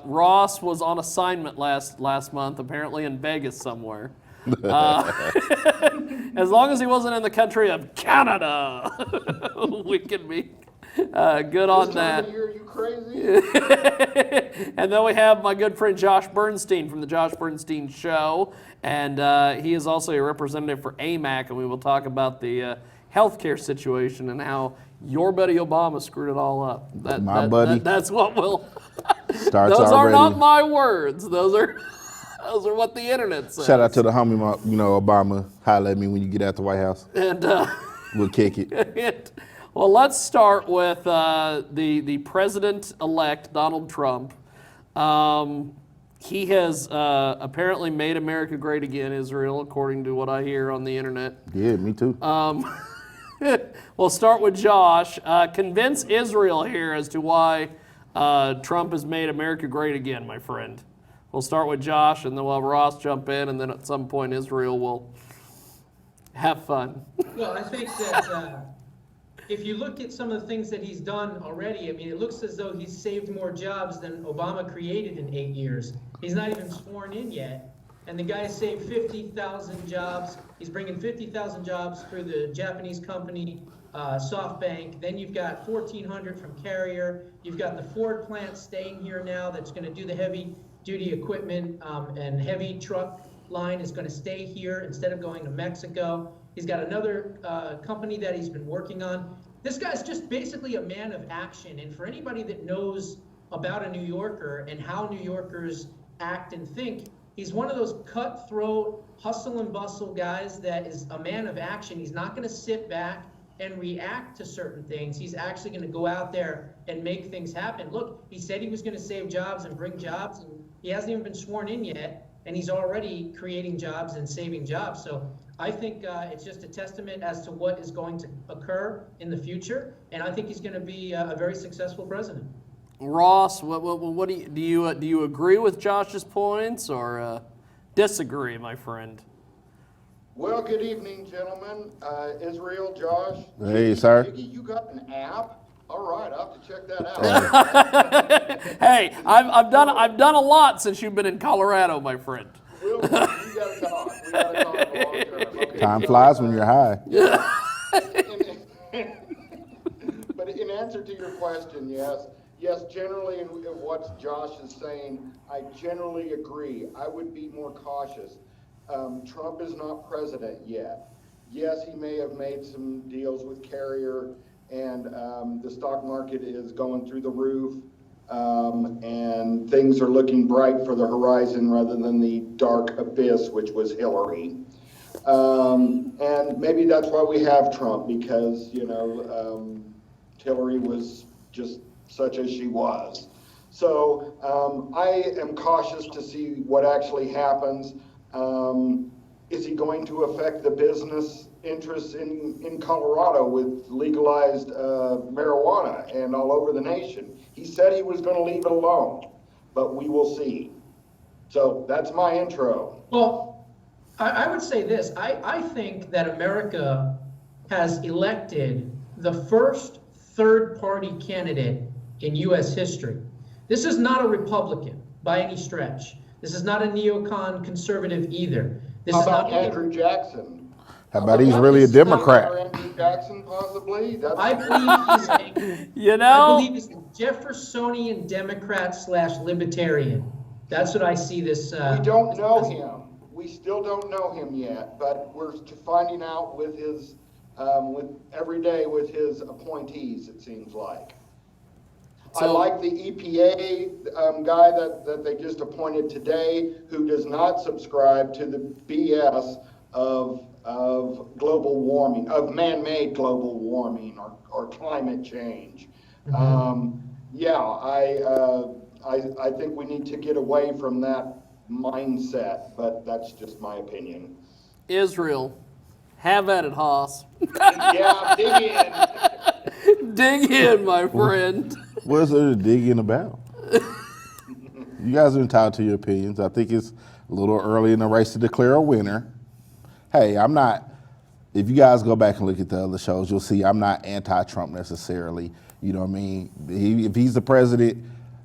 Ross was on assignment last month, apparently in Vegas somewhere. As long as he wasn't in the country of Canada, we can be good on This time that. of year, you crazy? And then we have my good friend Josh Bernstein from the Josh Bernstein Show, and he is also a representative for AMAC, and we will talk about the healthcare situation and how your buddy Obama screwed it all up. My buddy. That's what will. Starts Those already. are not my words. Those are what the internet says. Shout out to the homie, Obama. Holla at me when you get out the White House. And We'll kick it. well, let's start with the president-elect Donald Trump. He has apparently made America great again, Israel, according to what I hear on the internet. Yeah, me too. We'll start with Josh. Convince Israel here as to why Trump has made America great again, my friend. We'll start with Josh, and then we'll have Ross jump in, and then at some point Israel will have fun. Well, I think that if you look at some of the things that he's done already, I mean, it looks as though he's saved more jobs than Obama created in 8 years. He's not even sworn in yet. And the guy saved 50,000 jobs. He's bringing 50,000 jobs through the Japanese company, SoftBank. Then you've got 1,400 from Carrier. You've got the Ford plant staying here now that's going to do the heavy-duty equipment, and heavy truck line is going to stay here instead of going to Mexico. He's got another company that he's been working on. This guy's just basically a man of action. And for anybody that knows about a New Yorker and how New Yorkers act and think, he's one of those cutthroat, hustle and bustle guys that is a man of action. He's not going to sit back and react to certain things. He's actually going to go out there and make things happen. Look, he said he was going to save jobs and bring jobs, and he hasn't even been sworn in yet, and he's already creating jobs and saving jobs. So I think it's just a testament as to what is going to occur in the future, and I think he's going to be a very successful president. Ross, what do you agree with Josh's points or disagree, my friend? Well, good evening, gentlemen. Israel, Josh. Hey, sir. Jiggy, you got an app? All right, I'll have to check that out. Hey, I've done a lot since you've been in Colorado, my friend. We gotta talk. We gotta talk long term. Okay, Time flies when you're high. But in answer to your question, yes, generally in what Josh is saying, I generally agree. I would be more cautious. Trump is not president yet. Yes, he may have made some deals with Carrier, and the stock market is going through the roof, and things are looking bright for the horizon rather than the dark abyss, which was Hillary. And maybe that's why we have Trump, because, Hillary was just such as she was. So I am cautious to see what actually happens. Is he going to affect the business interests in Colorado with legalized marijuana and all over the nation? He said he was going to leave it alone, but we will see. So that's my intro. Well, I would say this. I think that America has elected the first third-party candidate in U.S. history. This is not a Republican by any stretch. This is not a neocon conservative either. This How is about not Andrew Jackson? How about he's really a Democrat? Andrew Jackson, possibly? I believe he's I believe he's a Jeffersonian Democrat / libertarian. That's what I see this. We don't know him. We still don't know him yet, but we're finding out with his, with every day with his appointees, it seems like. I like the EPA guy that they just appointed today, who does not subscribe to the BS of global warming, of man-made global warming or climate change. Mm-hmm. I think we need to get away from that mindset, but that's just my opinion. Israel, have at it, Haas. Yeah, dig in. Dig in, my friend. What's there to dig in about? You guys are entitled to your opinions. I think it's a little early in the race to declare a winner. Hey, I'm not, if you guys go back and look at the other shows, you'll see I'm not anti-Trump necessarily. You know what I mean? If he's the president,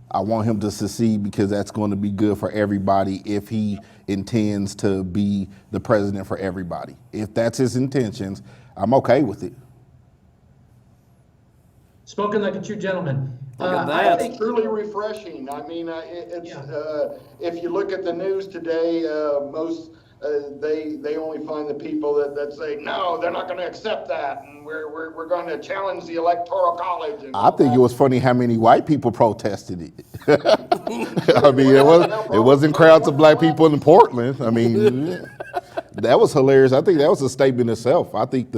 I want him to succeed because that's going to be good for everybody if he intends to be the president for everybody. If that's his intentions, I'm okay with it. Spoken like a true gentleman. Look at I that. think It's truly refreshing. I mean, if you look at the news today, they only find the people that say no, they're not going to accept that, and we're going to challenge the electoral college. And I think it was funny how many white people protested it. I mean, it wasn't crowds of black people in Portland. I mean, that was hilarious. I think that was a statement itself. I think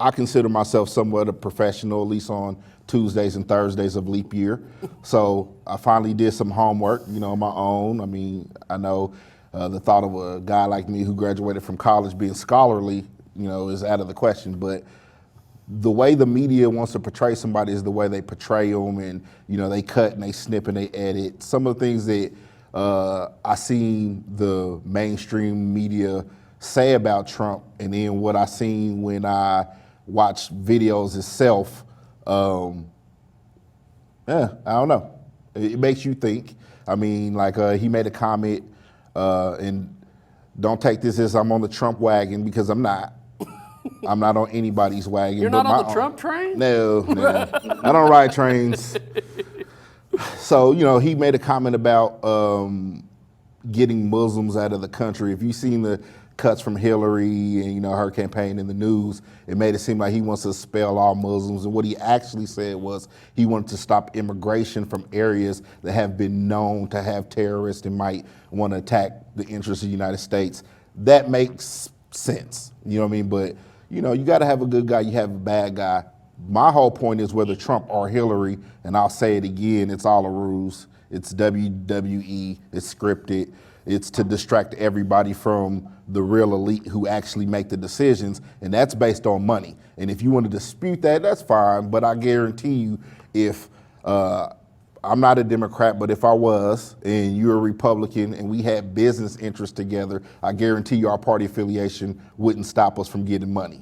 I consider myself somewhat a professional, at least on Tuesdays and Thursdays of leap year. So I finally did some homework, on my own. I mean, I know the thought of a guy like me who graduated from college being scholarly, is out of the question. But the way the media wants to portray somebody is the way they portray them, and they cut and they snip and they edit. Some of the things that I seen the mainstream media say about Trump, and then what I seen when I watched videos itself. I don't know. It makes you think. I mean, like he made a comment, and don't take this as I'm on the Trump wagon, because I'm not. I'm not on anybody's wagon. You're not on the Trump train? No, I don't ride trains. So, he made a comment about getting Muslims out of the country. If you've seen the cuts from Hillary and her campaign in the news, it made it seem like he wants to expel all Muslims. And what he actually said was he wanted to stop immigration from areas that have been known to have terrorists and might want to attack the interests of the United States. That makes sense. You know what I mean? But you got to have a good guy, you have a bad guy. My whole point is whether Trump or Hillary, and I'll say it again, it's all a ruse. It's WWE, it's scripted. It's to distract everybody from the real elite who actually make the decisions, and that's based on money. And if you want to dispute that, that's fine, but I guarantee you, if I'm not a Democrat, but if I was, and you're a Republican, and we had business interests together, I guarantee you our party affiliation wouldn't stop us from getting money.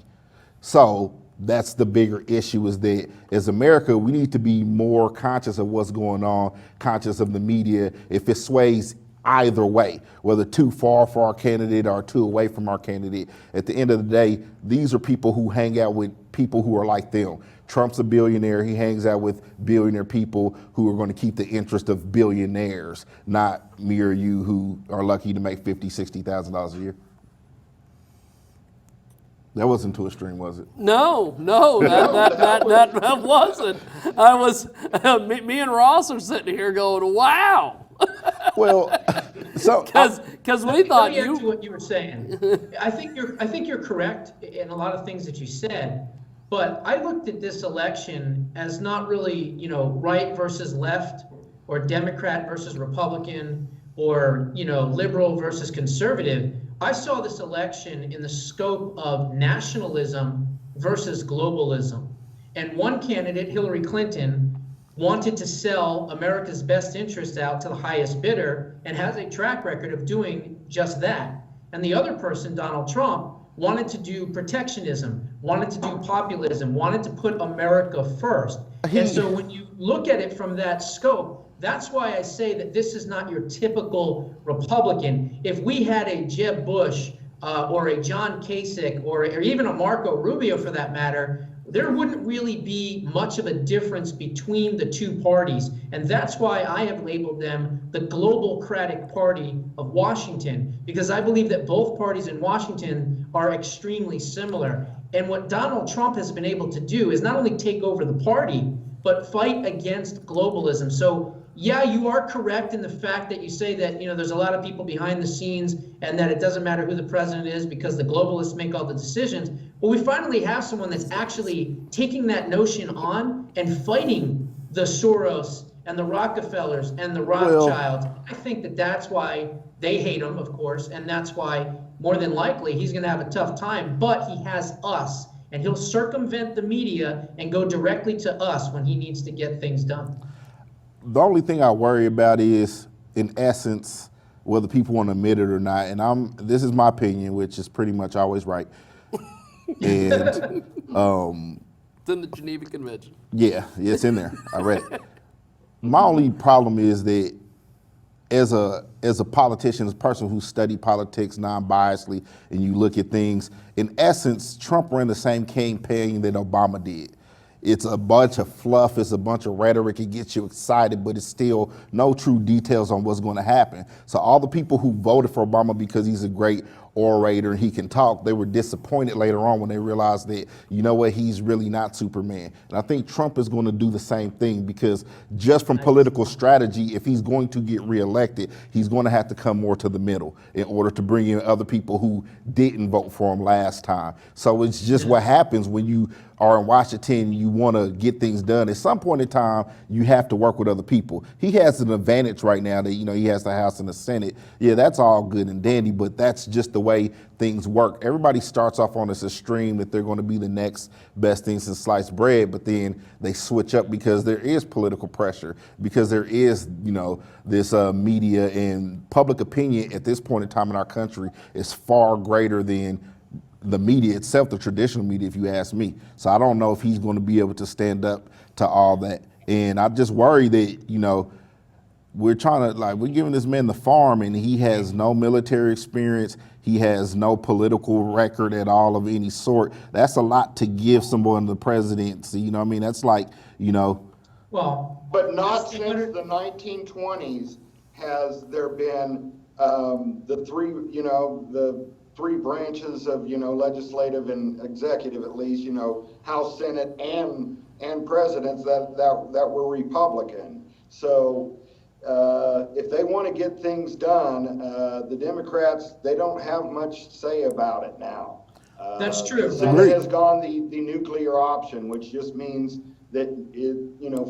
So that's the bigger issue, is that as America, we need to be more conscious of what's going on, conscious of the media. If it sways either way, whether too far for our candidate or too away from our candidate, at the end of the day, these are people who hang out with people who are like them. Trump's a billionaire. He hangs out with billionaire people who are going to keep the interest of billionaires, not me or you who are lucky to make $50,000, $60,000 a year. That wasn't too extreme, was it? No, that wasn't. I was, me and Ross are sitting here going, wow. Well, so because we thought Let me add to what you were saying. I think you're correct in a lot of things that you said, but I looked at this election as not really, right versus left, or Democrat versus Republican, or liberal versus conservative. I saw this election in the scope of nationalism versus globalism. And one candidate, Hillary Clinton, wanted to sell America's best interest out to the highest bidder and has a track record of doing just that. And the other person, Donald Trump, wanted to do protectionism, wanted to do populism, wanted to put America first. And so when you look at it from that scope, that's why I say that this is not your typical Republican. If we had a Jeb Bush or a John Kasich or even a Marco Rubio for that matter, there wouldn't really be much of a difference between the two parties. And that's why I have labeled them the Globalcratic Party of Washington, because I believe that both parties in Washington are extremely similar. And what Donald Trump has been able to do is not only take over the party, but fight against globalism. So yeah, you are correct in the fact that you say that, there's a lot of people behind the scenes and that it doesn't matter who the president is because the globalists make all the decisions. But we finally have someone that's actually taking that notion on and fighting the Soros and the Rockefellers and the Rothschilds. I think that that's why they hate him, of course, and that's why more than likely he's going to have a tough time. But he has us, and he'll circumvent the media and go directly to us when he needs to get things done. The only thing I worry about is, in essence, whether people want to admit it or not, and this is my opinion, which is pretty much always right. And than the Geneva Convention. Yeah, it's in there. I read it. My only problem is that as a politician, as a person who studied politics non-biasedly, and you look at things, in essence, Trump ran the same campaign that Obama did. It's a bunch of fluff, it's a bunch of rhetoric, it gets you excited, but it's still no true details on what's going to happen. So all the people who voted for Obama because he's a great orator and he can talk, they were disappointed later on when they realized that, you know what, he's really not Superman. And I think Trump is going to do the same thing, because just from political strategy, if he's going to get reelected, he's going to have to come more to the middle in order to bring in other people who didn't vote for him last time. So it's just what happens when you are in Washington, you want to get things done. At some point in time, you have to work with other people. He has an advantage right now that, you know, he has the House and the Senate. Yeah, that's all good and dandy, but that's just the way things work. Everybody starts off on this extreme that they're going to be the next best thing since sliced bread, but then they switch up because there is political pressure, because there is, you know, this media, and public opinion at this point in time in our country is far greater than the media itself, the traditional media, if you ask me. So I don't know if he's going to be able to stand up to all that. And I just worry that, you know, we're giving this man the farm, and he has no military experience. He has no political record at all of any sort. That's a lot to give someone the presidency. You know what I mean? That's like, you know. Well, But not since the 1920s has there been the three branches of, you know, legislative and executive, at least, you know, House, Senate, and presidents that were Republican. So if they want to get things done, the Democrats, they don't have much say about it now. That's true. The Senate has gone the nuclear option, which just means that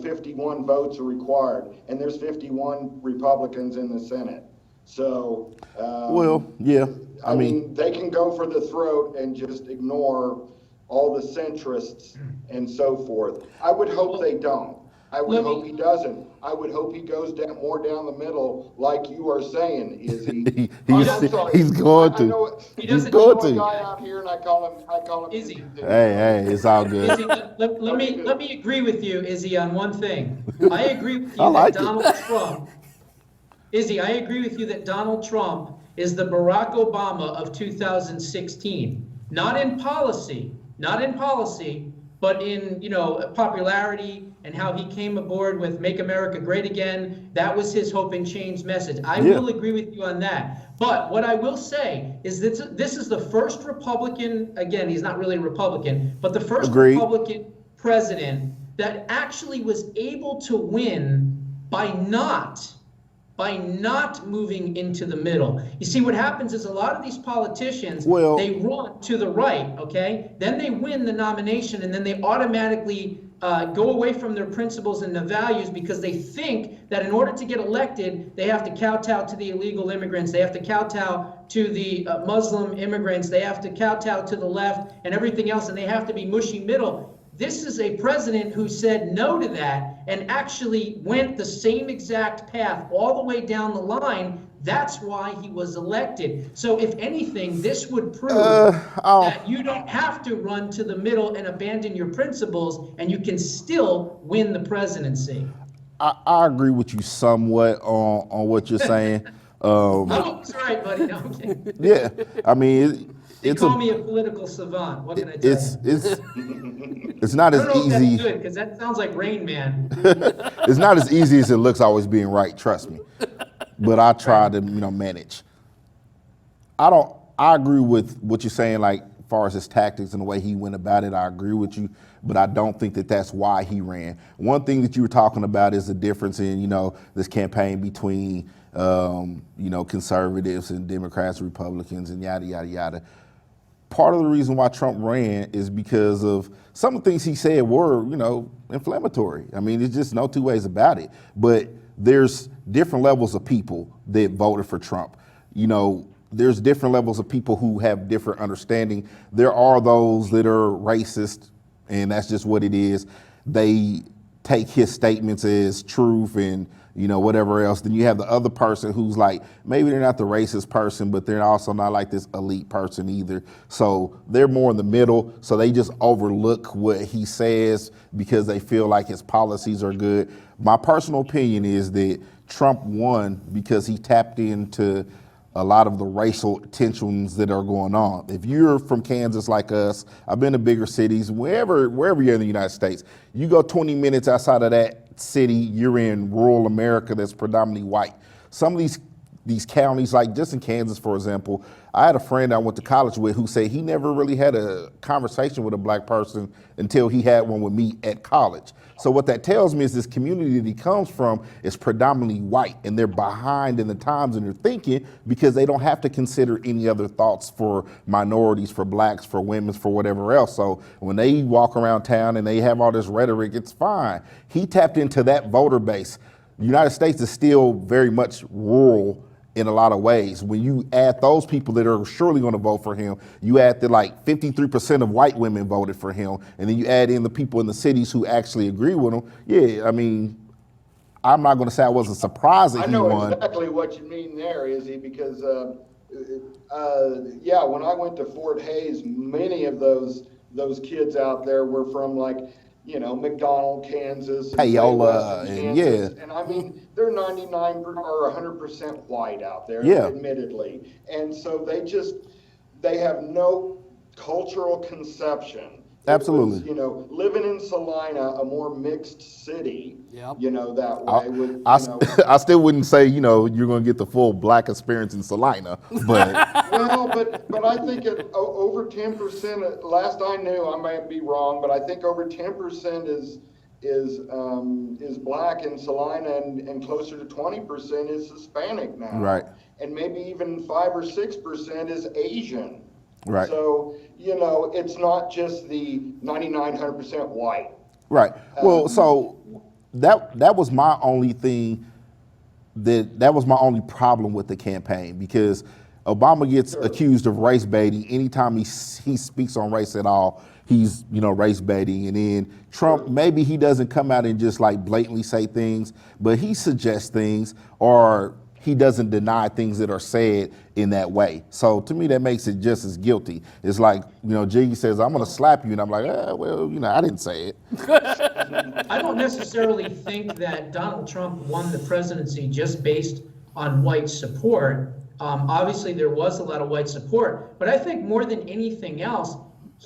51 votes are required, and there's 51 Republicans in the Senate. So, Well, yeah. I mean, they can go for the throat and just ignore all the centrists and so forth. I would hope they don't. I would hope he doesn't. I would hope he goes more down the middle, like you are saying, Izzy. He's going to. He's going to. Guy out here, and I call him Izzy. Hey, it's all good. Izzy, let me agree with you, Izzy, on one thing. I agree with you I like that Donald Trump, Izzy, I agree with you that Donald Trump is the Barack Obama of 2016. Not in policy, but in, you know, popularity and how he came aboard with Make America Great Again. That was his hope and change message. I will agree with you on that. But what I will say is that this is the first Republican, again, he's not really a Republican, but the first Republican president that actually was able to win by not moving into the middle. You see, what happens is a lot of these politicians, they run to the right, okay? Then they win the nomination, and then they automatically go away from their principles and the values, because they think that in order to get elected, they have to kowtow to the illegal immigrants, they have to kowtow to the Muslim immigrants, they have to kowtow to the left and everything else, and they have to be mushy middle. This is a president who said no to that and actually went the same exact path all the way down the line. That's why he was elected. So if anything, this would prove that you don't have to run to the middle and abandon your principles, and you can still win the presidency. I agree with you somewhat on what you're saying. Oh, it's all right, buddy. No, I'm kidding. Yeah, I mean, They call me a political savant. What can I tell you? It's not as I don't know easy. if that's good, because that sounds like Rain Man. It's not as easy as it looks always being right, trust me. But I try to, manage. I agree with what you're saying, like, as far as his tactics and the way he went about it, I agree with you, but I don't think that that's why he ran. One thing that you were talking about is the difference in, this campaign between, conservatives and Democrats, Republicans, and yada, yada, yada. Part of the reason why Trump ran is because of some of the things he said were, inflammatory. I mean, there's just no two ways about it. But there's different levels of people that voted for Trump. There's different levels of people who have different understanding. There are those that are racist, and that's just what it is. They take his statements as truth, and whatever else. Then you have the other person who's like, maybe they're not the racist person, but they're also not like this elite person either. So they're more in the middle. So they just overlook what he says because they feel like his policies are good. My personal opinion is that Trump won because he tapped into a lot of the racial tensions that are going on. If you're from Kansas like us, I've been to bigger cities, wherever you're in the United States, you go 20 minutes outside of that city, you're in rural America that's predominantly white. Some of these counties, like just in Kansas, for example, I had a friend I went to college with who said he never really had a conversation with a black person until he had one with me at college. So what that tells me is this community that he comes from is predominantly white, and they're behind in the times and they're thinking because they don't have to consider any other thoughts for minorities, for blacks, for women, for whatever else. So when they walk around town and they have all this rhetoric, it's fine. He tapped into that voter base. The United States is still very much rural in a lot of ways. When you add those people that are surely going to vote for him, you add that like 53% of white women voted for him, and then you add in the people in the cities who actually agree with him. Yeah, I mean, I'm not going to say I wasn't surprised that I he know won. exactly what you mean there, Izzy, because yeah, when I went to Fort Hays, many of those kids out there were from like, McDonald, Kansas, and Payola, Western and Kansas. yeah. And I mean, they're 99 or 100% white out there, Yeah. admittedly. And so they have no cultural conception. Absolutely. It was, living in Salina, a more mixed city, Yep. that way. With, I still wouldn't say, you're going to get the full black experience in Salina, but Well, but I think over 10%. Last I knew, I might be wrong, but I think over 10% is black in Salina, and closer to 20% is Hispanic now. Right. And maybe even 5 or 6% is Asian. Right. So it's not just the 99-100% white. right. Well, so that was my only thing. That was my only problem with the campaign, because Obama gets accused of race baiting anytime he speaks on race at all. He's race baiting, and then Trump, maybe he doesn't come out and just like blatantly say things, but he suggests things, or he doesn't deny things that are said in that way. So to me, that makes it just as guilty. It's like, Jiggy says, I'm going to slap you. And I'm like, well, I didn't say it. I don't necessarily think that Donald Trump won the presidency just based on white support. Obviously, there was a lot of white support, but I think more than anything else,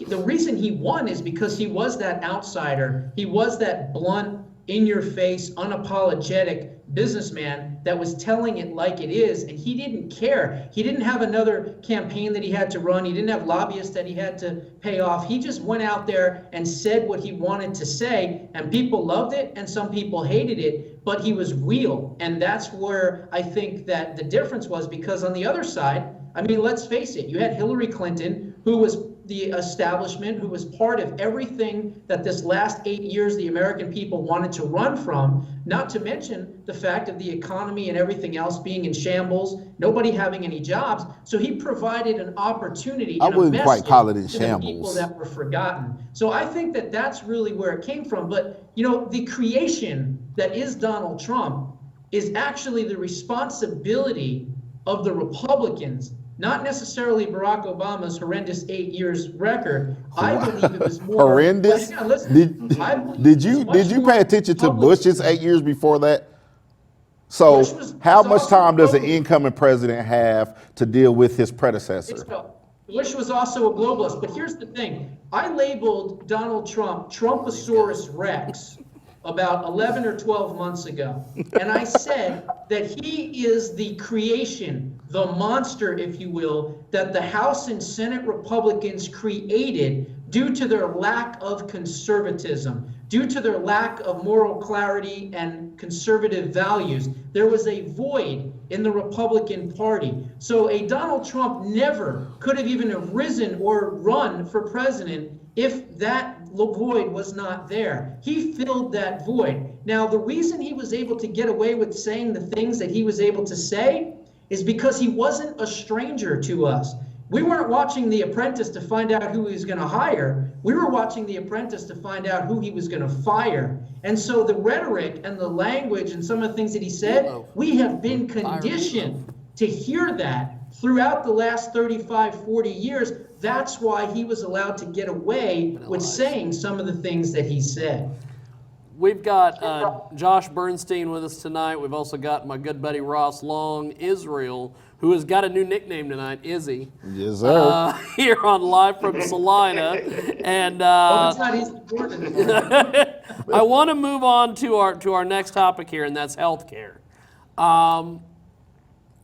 the reason he won is because he was that outsider. He was that blunt, in-your-face, unapologetic businessman that was telling it like it is, and he didn't care. He didn't have another campaign that he had to run. He didn't have lobbyists that he had to pay off. He just went out there and said what he wanted to say, and people loved it and some people hated it, but he was real. And that's where I think that the difference was, because on the other side, I mean, let's face it, you had Hillary Clinton, who was the establishment, who was part of everything that this last 8 years the American people wanted to run from, not to mention the fact of the economy and everything else being in shambles, nobody having any jobs. So he provided an opportunity I and a wouldn't quite message call it in to the people shambles. that were forgotten. So I think that that's really where it came from. But, the creation that is Donald Trump is actually the responsibility of the Republicans, not necessarily Barack Obama's horrendous 8 years record. I believe it was more horrendous. Well, listen, I believe Did it was you much more pay attention to public- Bush's 8 years before that? So Bush was how much also time does an global. incoming president have to deal with his predecessor? Bush was also a globalist, but here's the thing. I labeled Donald Trump Trumposaurus Rex about 11 or 12 months ago. And I said that he is the creation, the monster, if you will, that the House and Senate Republicans created due to their lack of conservatism, due to their lack of moral clarity and conservative values. There was a void in the Republican Party. So a Donald Trump never could have even arisen or run for president if that void was not there. He filled that void. Now, the reason he was able to get away with saying the things that he was able to say is because he wasn't a stranger to us. We weren't watching The Apprentice to find out who he was going to hire. We were watching The Apprentice to find out who he was going to fire. And so the rhetoric and the language and some of the things that he said, we have been conditioned to hear that throughout the last 35, 40 years. That's why he was allowed to get away with saying some of the things that he said. We've got Josh Bernstein with us tonight. We've also got my good buddy Ross Long, Israel, who has got a new nickname tonight, Izzy. Yes, sir. Here on Live from Salina. And It's not easy to work anymore. I want to move on to our next topic here, and that's healthcare.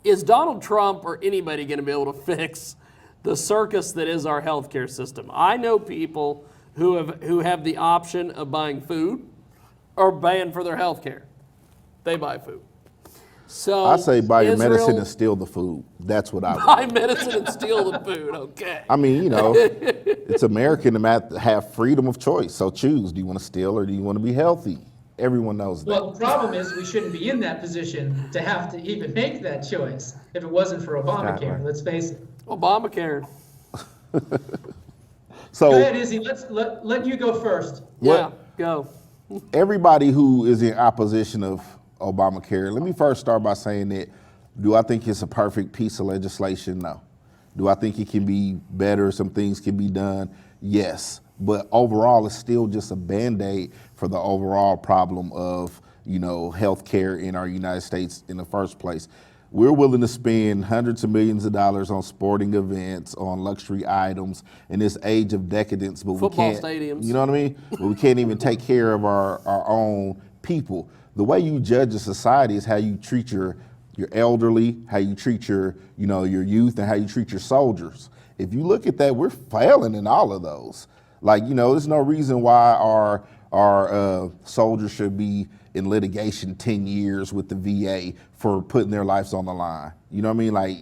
Is Donald Trump or anybody going to be able to fix the circus that is our healthcare system? I know people who have the option of buying food or paying for their healthcare. They buy food. So I say buy your Israel, medicine and steal the food. That's what I would buy do. medicine and steal the food. Okay. I mean, you know, it's American to have freedom of choice. So choose. Do you want to steal or do you want to be healthy? Everyone knows that. Well, the problem is we shouldn't be in that position to have to even make that choice if it wasn't for Obamacare. Right. Let's face it. Obamacare. So Go ahead, Izzy. Let you go first. Yeah, go. everybody who is in opposition of Obamacare, let me first start by saying that, do I think it's a perfect piece of legislation? No. Do I think it can be better? Some things can be done? Yes. But overall, it's still just a Band-Aid for the overall problem of, you know, healthcare in our United States in the first place. We're willing to spend hundreds of millions of dollars on sporting events, on luxury items in this age of decadence, but Football we can't, stadiums. you know what I mean? But we can't even take care of our own people. The way you judge a society is how you treat your elderly, how you treat your youth, and how you treat your soldiers. If you look at that, we're failing in all of those. Like, you know, there's no reason why our soldiers should be in litigation 10 years with the VA for putting their lives on the line. You know what I mean? Like,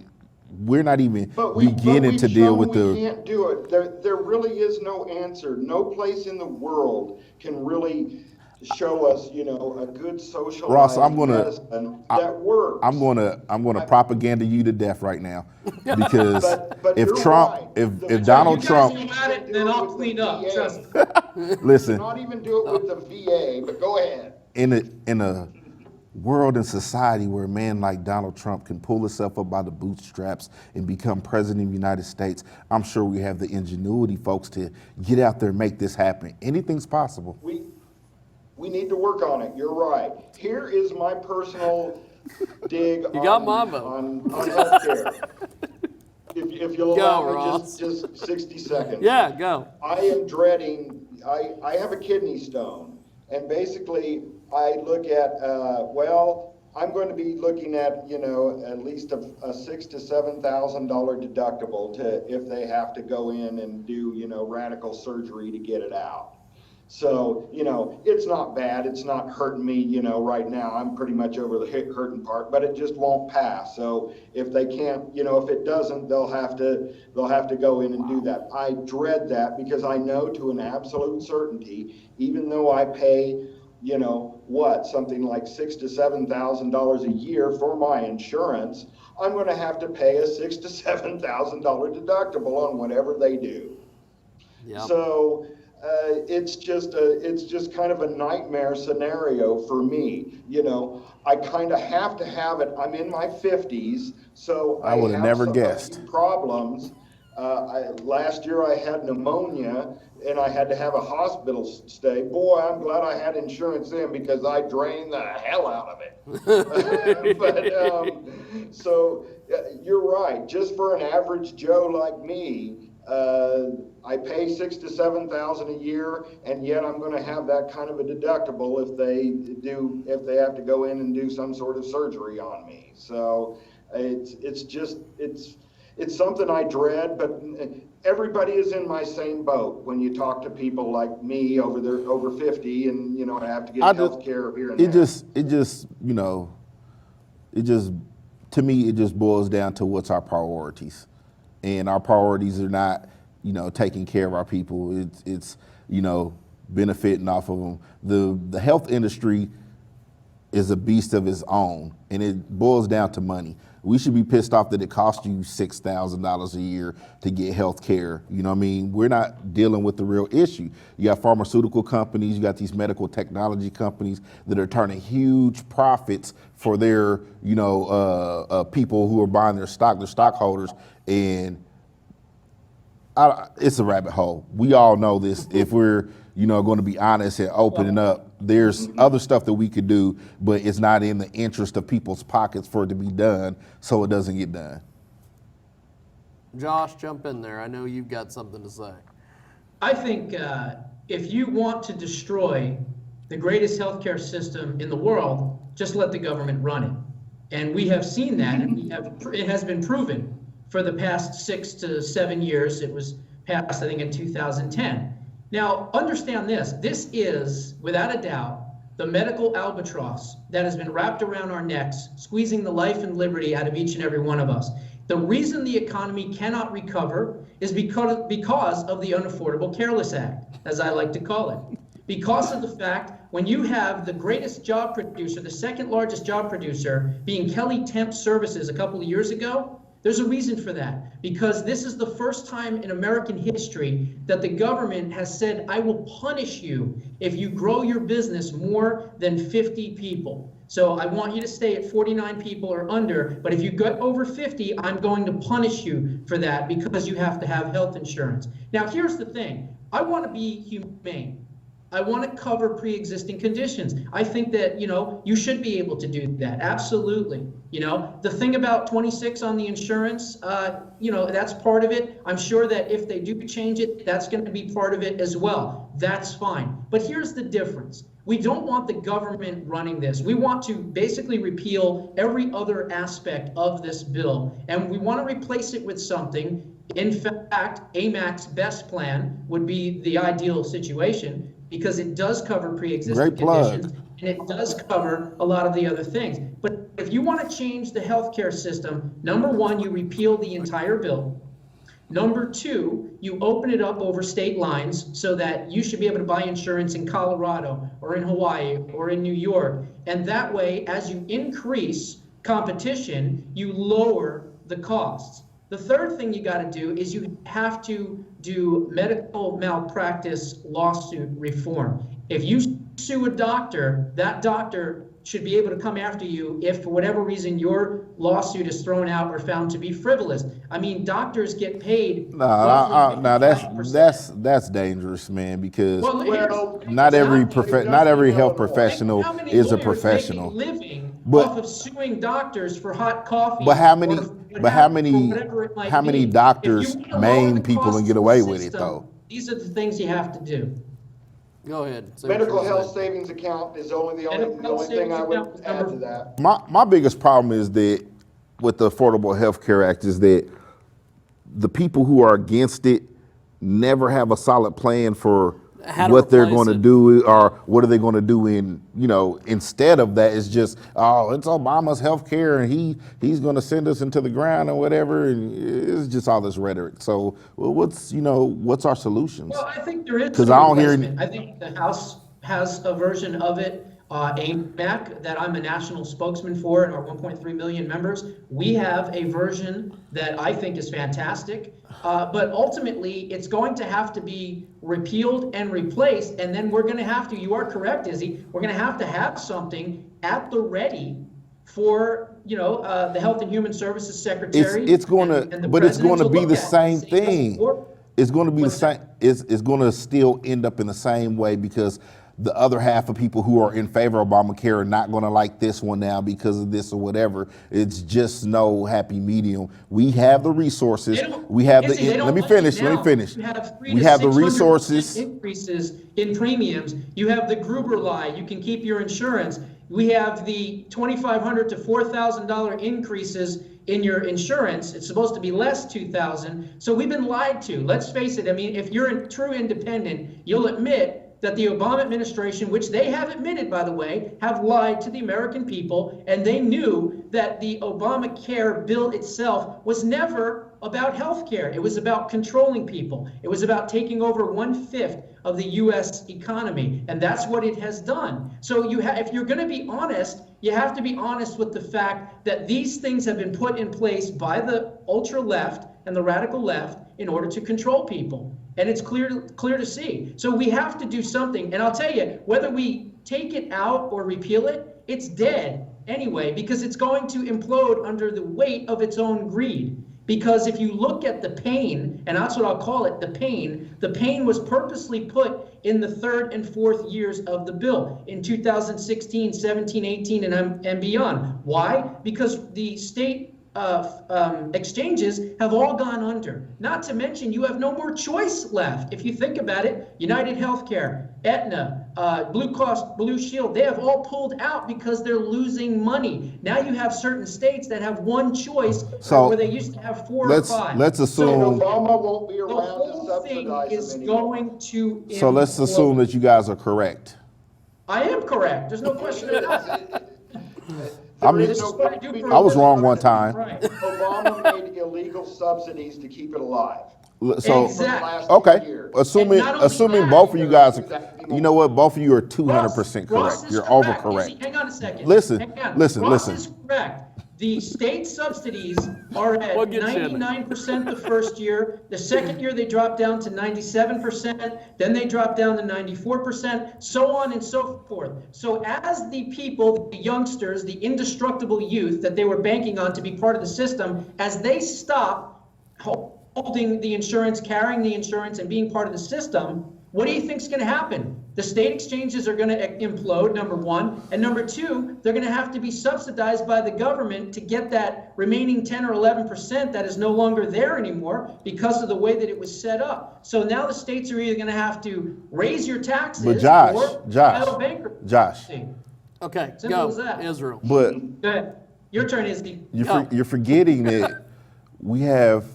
we're not even beginning to deal with we can't do it. There really is no answer. No place in the world can really show us, you know, a good social medicine that works. I'm gonna propaganda you to death right now, because but if you're Trump, right. if Donald Trump, You got it, then I'll clean up. Trust me. listen, Not even do it with the VA, but go ahead. in a world and society where a man like Donald Trump can pull himself up by the bootstraps and become president of the United States, I'm sure we have the ingenuity, folks, to get out there and make this happen. Anything's possible. We need to work on it. You're right. Here is my personal dig got my vote. on healthcare. If you'll Go, allow me Ross. just 60 seconds. Yeah, go. I am dreading, I have a kidney stone, and basically I look at, I'm going to be looking at, you know, at least a $6,000 to $7,000 deductible if they have to go in and do, you know, radical surgery to get it out. So, you know, it's not bad. It's not hurting me, you know, right now. I'm pretty much over the hurting part, but it just won't pass. So if they can't, you know, if it doesn't, they'll have to go in and do that. I dread that because I know to an absolute certainty, even though I pay, you know, something like $6,000 to $7,000 a year for my insurance, I'm going to have to pay a $6,000 to $7,000 deductible on whatever they do. Yep. So it's just kind of a nightmare scenario for me. You know, I kind of have to have it. I'm in my 50s, so I would have never a guessed. few problems. Last year I had pneumonia and I had to have a hospital stay. Boy, I'm glad I had insurance then because I drained the hell out of it. But so you're right. Just for an average Joe like me, I pay $6,000 to $7,000 a year, and yet I'm going to have that kind of a deductible if they have to go in and do some sort of surgery on me. So it's something I dread, but everybody is in my same boat when you talk to people like me over 50 and, you know, have to get health care here and there. To me, it just boils down to what's our priorities. And our priorities are not, you know, taking care of our people. It's you know, benefiting off of them. The health industry is a beast of its own, and it boils down to money. We should be pissed off that it costs you $6,000 a year to get health care. You know what I mean? We're not dealing with the real issue. You got pharmaceutical companies, you got these medical technology companies that are turning huge profits for their, people who are buying their stockholders, and it's a rabbit hole. We all know this. If we're, going to be honest and opening up, there's other stuff that we could do, but it's not in the interest of people's pockets for it to be done, so it doesn't get done. Josh, jump in there. I know you've got something to say. I think if you want to destroy the greatest healthcare system in the world, just let the government run it. And we have seen that, and it has been proven for the past 6 to 7 years. It was passed, I think, in 2010. Now, understand this. This is, without a doubt, the medical albatross that has been wrapped around our necks, squeezing the life and liberty out of each and every one of us. The reason the economy cannot recover is because of the Unaffordable Careless Act, as I like to call it. Because of the fact, when you have the greatest job producer, the second largest job producer, being Kelly Temp Services a couple of years ago, there's a reason for that, because this is the first time in American history that the government has said, I will punish you if you grow your business more than 50 people. So I want you to stay at 49 people or under, but if you get over 50, I'm going to punish you for that because you have to have health insurance. Now, here's the thing. I want to be humane. I want to cover pre-existing conditions. I think that, you should be able to do that. Absolutely. The thing about 26 on the insurance, that's part of it. I'm sure that if they do change it, that's going to be part of it as well. That's fine. But here's the difference. We don't want the government running this. We want to basically repeal every other aspect of this bill, and we want to replace it with something. In fact, AMAC's best plan would be the ideal situation, because it does cover pre-existing conditions, and it does cover a lot of the other things. But if you want to change the healthcare system, number one, you repeal the entire bill. Number two, you open it up over state lines so that you should be able to buy insurance in Colorado or in Hawaii or in New York. And that way, as you increase competition, you lower the costs. The third thing you got to do is you have to do medical malpractice lawsuit reform. If you sue a doctor, that doctor should be able to come after you if, for whatever reason, your lawsuit is thrown out or found to be frivolous. I mean, doctors get paid. That's dangerous, man, because not every health professional is a professional. Living off of suing doctors for hot coffee. But how many doctors maim people and get away with it, though? These are the things you have to do. Go ahead. Medical health savings account is the only thing I would add to that. My biggest problem is that with the Affordable Health Care Act is that the people who are against it never have a solid plan for what they're going to do, or what are they going to do instead of that. It's just, it's Obama's health care and he's going to send us into the ground or whatever, and it's just all this rhetoric. So what's our solutions? Well, I think there is, because I don't hear any. I think the House has a version of it, AMAC, that I'm a national spokesman for, and our 1.3 million members. We have a version that I think is fantastic, but ultimately it's going to have to be repealed and replaced, and then we're going to have to, you are correct, Izzy, we're going to have something at the ready for the Health and Human Services Secretary. It's going to be the same thing. It's going to be the same. It's going to still end up in the same way, because the other half of people who are in favor of Obamacare are not going to like this one now because of this or whatever. It's just no happy medium. We have the resources. We have let me finish. We have the resources. Increases in premiums. You have the Gruber lie. You can keep your insurance. We have the $2,500 to $4,000 increases in your insurance. It's supposed to be less $2,000. So we've been lied to. Let's face it. I mean, if you're a true independent, you'll admit that the Obama administration, which they have admitted, by the way, have lied to the American people, and they knew that the Obamacare bill itself was never about healthcare. It was about controlling people. It was about taking over 1/5 of the U.S. economy, and that's what it has done. So if you're going to be honest, you have to be honest with the fact that these things have been put in place by the ultra left and the radical left in order to control people. And it's clear to see. So we have to do something. And I'll tell you, whether we take it out or repeal it, it's dead anyway, because it's going to implode under the weight of its own greed. Because if you look at the pain, and that's what I'll call it, the pain was purposely put in the third and fourth years of the bill in 2016, 17, 18, and beyond. Why? Because the state exchanges have all gone under. Not to mention, you have no more choice left. If you think about it, United Healthcare, Aetna, Blue Cross Blue Shield, they have all pulled out because they're losing money. Now you have certain states that have one choice where they used to have four or five. Let's assume Obama won't be around the whole to thing subsidize is them anymore. going to So let's assume that you guys are correct. I am correct. There's no question about it. I mean, There is no- I was wrong one time. Right. Obama made illegal subsidies to keep it alive. So, Exactly. okay, assuming And not only that, both of you guys, you know what, both of you are 200% Ross correct. is You're correct. overcorrect. Hang on a second. Listen, Hang on. listen, Ross listen. is correct. The state subsidies are at What gets you in? 99% the first year. The second year, they drop down to 97%. Then they drop down to 94%, so on and so forth. So as the people, the youngsters, the indestructible youth that they were banking on to be part of the system, as they stop holding the insurance, carrying the insurance, and being part of the system, what do you think is going to happen? The state exchanges are going to implode, number one. And number two, they're going to have to be subsidized by the government to get that remaining 10 or 11% that is no longer there anymore because of the way that it was set up. So now the states are either going to have to raise your taxes But Josh, or file bankruptcy. Josh. Okay, Simple go, as that. Israel. But Go ahead. Your turn, Izzy. you're forgetting that we have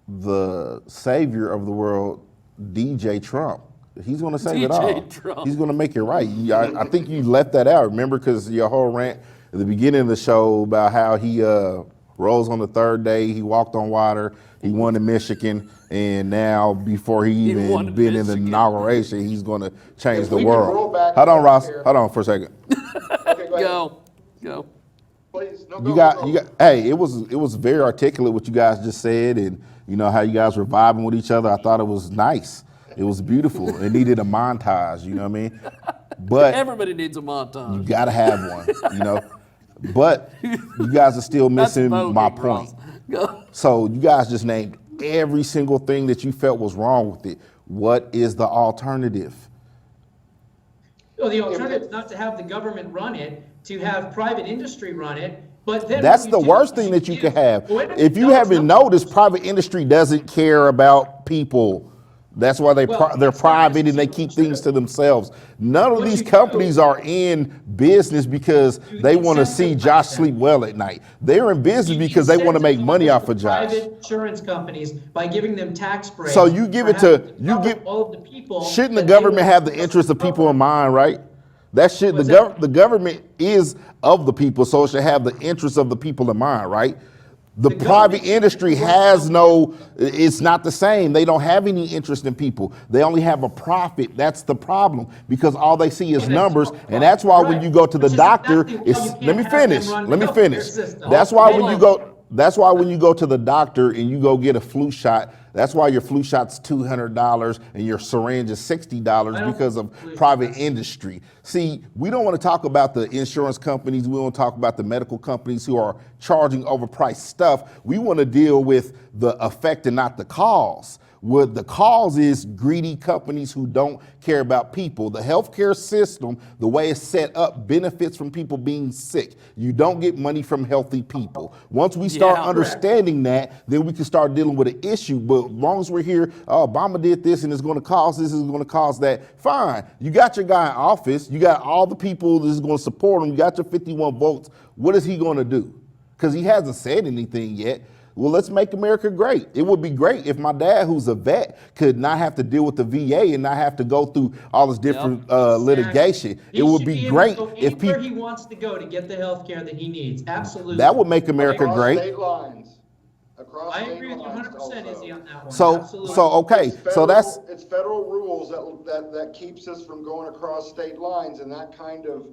the savior of the world, DJ Trump. He's going to save it all. DJ Trump. He's going to make it right. I think you left that out. Remember, because your whole rant at the beginning of the show about how he rose on the third day, he walked on water, he won in Michigan, and now before he won even in been in the Michigan. inauguration, he's going to change If the we can roll world. back Hold on, Ross. here. Hold on for a second. Okay, go ahead. Go. Please, no, You go, got, go. you got. Hey, it was very articulate what you guys just said, and you know how you guys were vibing with each other. I thought it was nice. It was beautiful. It needed a montage. You know what I mean? But Everybody needs a montage. you gotta have one. You know. But you guys are still That's missing voguing, my point. Ross. Go. So you guys just named every single thing that you felt was wrong with it. What is the alternative? Well, the alternative is not to have the government run it, to have private industry run it. But then That's what the you do worst is thing that you give- could have. Wait a minute. If you No, it's haven't not. noticed, private industry doesn't care about people. That's why they're Well, private it's not and they keep things to themselves. None of What these you do- companies are in business because they want to see incentivize Josh them. sleep well at night. They're in business You because they want to make incentivize money off the of Josh. Private insurance companies by giving them tax breaks. So you give for it to- having you cover give- all of the people. Shouldn't the that they government were have the supposed interests of to people in cover. mind, right? That should What's that? the government is of the people, so it should have the interests of the people in mind, right? The The private government industry should has work no, it's not the same. They don't have any interest in people. They only have a profit. That's the problem because all they see is Yeah, that's numbers. right. And that's why when you go to the Which is doctor, exactly why it's, you let can't me have them finish. run Let me the healthcare finish. system. That's why Hold when you on. go, that's why when you go to the doctor and you go get a flu shot, that's why your flu shot's $200 and your syringe is $60 I don't because of get flu private shots. industry. See, we don't want to talk about the insurance companies. We don't talk about the medical companies who are charging overpriced stuff. We want to deal with the effect and not the cause. What the cause is greedy companies who don't care about people. The healthcare system, the way it's set up, benefits from people being sick. You don't get money from healthy people. Once we start Yeah. understanding that, then we can start dealing with an issue. But as long as we're here, oh, Obama did this and it's going to cause this, it's going to cause that. Fine. You got your guy in office. You got all the people that's going to support him. You got your 51 votes. What is he going to do? Because he hasn't said anything yet. Well, let's make America great. It would be great if my dad, who's a vet, could not have to deal with the VA and not have to go through all this different litigation. He It would should be able great to go if anywhere people. he wants to go to get the health care that he needs. Absolutely. That would make America Across great. state lines. Across I state agree with you lines 100%, also. Izzy, on that one. So, Absolutely. okay, so that's, It's federal rules that keeps us from going across state lines, and that kind of,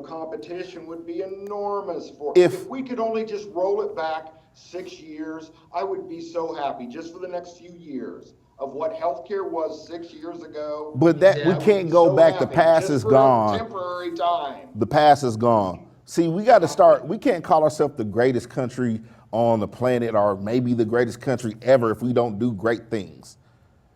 competition would be enormous if we could only just roll it back 6 years, I would be so happy, just for the next few years of what healthcare was 6 years ago. but that, we I would can't be go so back, the happy, past just is for a gone. temporary time. The past is gone. See, we got to start, we can't call ourselves the greatest country on the planet or maybe the greatest country ever if we don't do great things.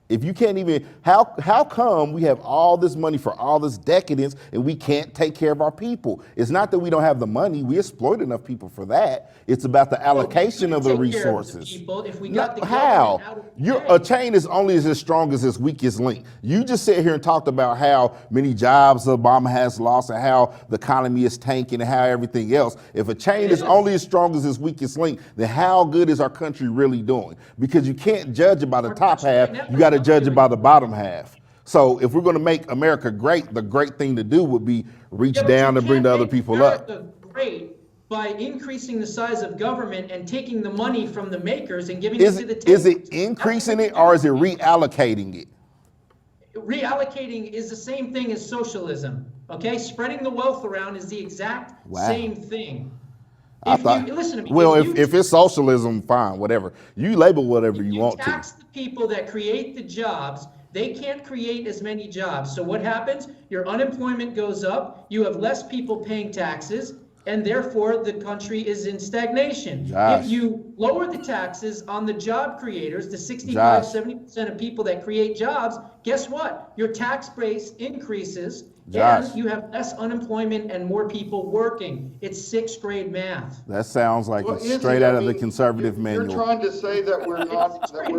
If you can't even, how come we have all this money for all this decadence and we can't take care of our people? It's not that we don't have the money, we exploit enough people for that. It's about the allocation of the resources. People, if we got the How? government out of A chain is only as strong as its weakest link. You just sit here and talked about how many jobs Obama has lost and how the economy is tanking and how everything else. If a chain is only as strong as its weakest link, then how good is our country really doing? Because you can't judge it by the top half, you got to judge it by the bottom half. So if we're going to make America great, the great thing to do would be reach down and bring the other people up. Great by increasing the size of government and taking the money from the makers and giving it to the table. Is it increasing it or is it reallocating it? Reallocating is the same thing as socialism. Okay, spreading the wealth around is the exact same thing. Listen to me. Well, if it's socialism, fine, whatever. You label whatever you want to. Tax the people that create the jobs. They can't create as many jobs. So what happens? Your unemployment goes up. You have less people paying taxes, and therefore the country is in stagnation. Josh. If you lower the taxes on the job creators, the 65, 70% of people that create jobs, guess what? Your tax base increases. Josh. And you have less unemployment and more people working. It's 6th grade math. That sounds like it's Izzy, straight out of the conservative manual. You're trying to say that we're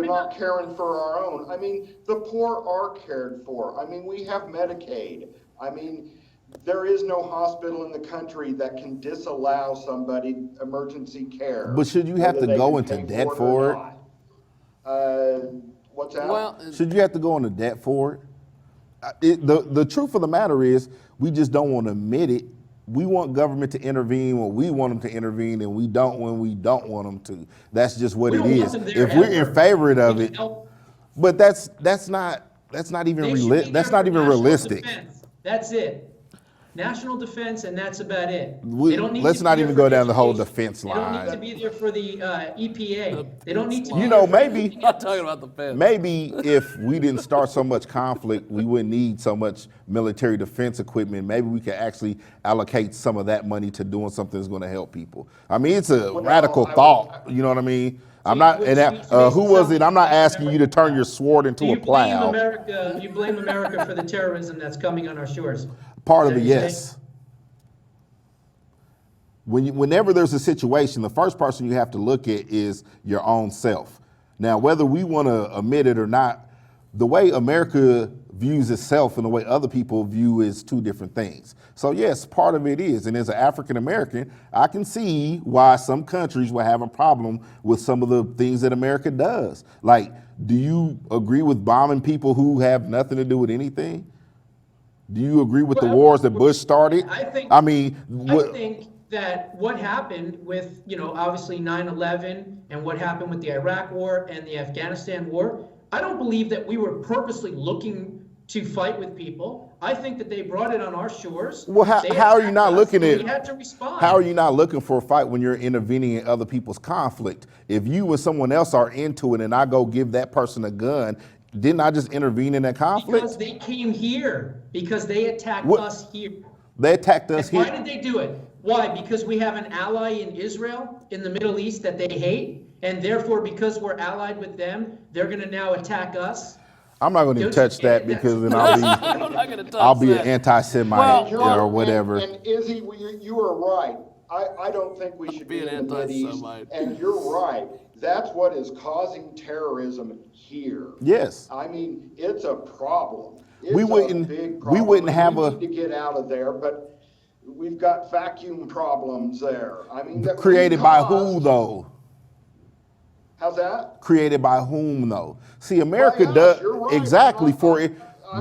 not caring for our own. I mean, the poor are cared for. I mean, we have Medicaid. I mean, there is no hospital in the country that can disallow somebody emergency care. But should you have to go into debt for it? What's that? Well, Should you have to go into debt for it? The truth of the matter is, we just don't want to admit it. We want government to intervene when we want them to intervene, and we don't when we don't want them to. That's just what it is. If we're in favor of it, but that's not even realistic. That's it. National defense, and that's about it. Let's not even go down the whole defense line. They don't need to be there for the EPA. They don't need to be maybe I'm not talking about the fence. maybe if we didn't start so much conflict, we wouldn't need so much military defense equipment. Maybe we could actually allocate some of that money to doing something that's going to help people. I mean, it's a radical thought. You know what I mean? I'm not. Who was it? I'm not asking you to turn your sword into a plow. You blame America for the terrorism that's coming on our shores. Part of it, yes. Whenever there's a situation, the first person you have to look at is your own self. Now, whether we want to admit it or not, the way America views itself and the way other people view is two different things. So yes, part of it is, and as an African American, I can see why some countries will have a problem with some of the things that America does. Like, do you agree with bombing people who have nothing to do with anything? Do you agree with the wars that Bush started? I think that what happened with, obviously 9/11 and what happened with the Iraq War and the Afghanistan War, I don't believe that we were purposely looking to fight with people. I think that they brought it on our shores. Well, how are you not looking at? We had to respond. How are you not looking for a fight when you're intervening in other people's conflict? If you and someone else are into it and I go give that person a gun, didn't I just intervene in that conflict? Because they came here. Because they attacked us here. They attacked us here. Why did they do it? Why? Because we have an ally in Israel, in the Middle East, that they hate, and therefore, because we're allied with them, they're going to now attack us. I'm not going to touch that because then I'll be an anti-Semite or whatever. And Izzy, you are right. I don't think we should be in the Mideast. And you're right. That's what is causing terrorism here. Yes. I mean, it's a problem. It's we a wouldn't big problem. We wouldn't have we need to get out of there, but we've got vacuum problems there. I mean, created by who though? How's that? Created by whom though? See, America does exactly for it.